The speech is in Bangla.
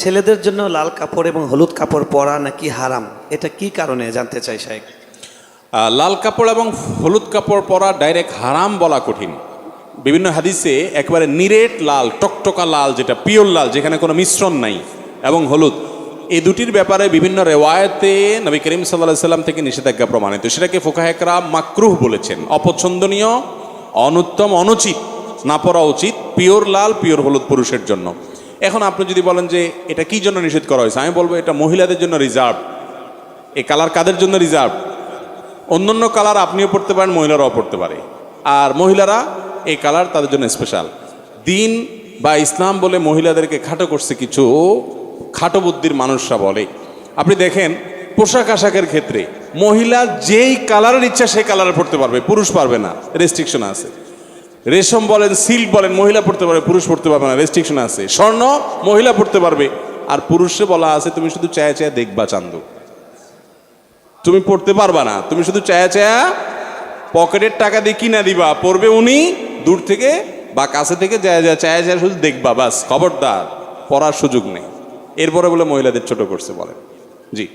ছেলেদের জন্য লাল কাপড় এবং হলুদ কাপড় পরা নাকি হারাম, এটা কি কারণে জানতে চাই শাইখ। লাল কাপড় এবং হলুদ কাপড় পরা ডাইরেক্ট হারাম বলা কঠিন। বিভিন্ন হাদিসে একবারে নিরেট লাল, টকটকা লাল, যেটা পিওর লাল, যেখানে কোনো মিশ্রণ নাই, এবং হলুদ, এই দুটির ব্যাপারে বিভিন্ন রেওয়ায়েতে নবী করিম সাল্লাল্লাহু আলাইহি সাল্লাম থেকে নিষেধাজ্ঞা প্রমাণিত। সেটাকে ফুকাহে কেরাম মাকরুহ বলেছেন, অপছন্দনীয়, অনুত্তম, অনুচিত, না পরা উচিত। পিওর লাল, পিওর হলুদ পুরুষের জন্য। এখন আপনি যদি বলেন যে এটা কি জন্য নিষেধ করা হয়েছে, আমি বলবো এটা মহিলাদের জন্য রিজার্ভ। এই কালার কাদের জন্য রিজার্ভ? অন্যান্য কালার আপনিও পড়তে পারেন, মহিলারাও পড়তে পারে, আর মহিলারা এই কালার তাদের জন্য স্পেশাল। দিন বা ইসলাম বলে মহিলাদেরকে খাটো করছে কিছু খাটো বুদ্ধির মানুষরা বলে। আপনি দেখেন পোশাক আশাকের ক্ষেত্রে মহিলা যেই কালারের ইচ্ছা সেই কালারে পড়তে পারবে, পুরুষ পারবে না, রেস্ট্রিকশন আছে। রেশম বলেন, সিল্ক বলেন, মহিলা পড়তে পারবে, পুরুষ পড়তে পারবে না, রেস্ট্রিকশন আছে। স্বর্ণ মহিলা পড়তে পারবে, আর পুরুষে বলা আছে তুমি শুধু চায়া চায়া দেখবা চান্দু, তুমি পড়তে পারবা না, তুমি শুধু চায়া চায়া পকেটের টাকা দিয়ে কিনা দিবা, পড়বে উনি দূর থেকে বা কাছে থেকে চায়া চায়া শুধু দেখবা, বাস, খবরদার, পড়ার সুযোগ নেই। এরপরে বলে মহিলাদের ছোট করছে বলে। জি।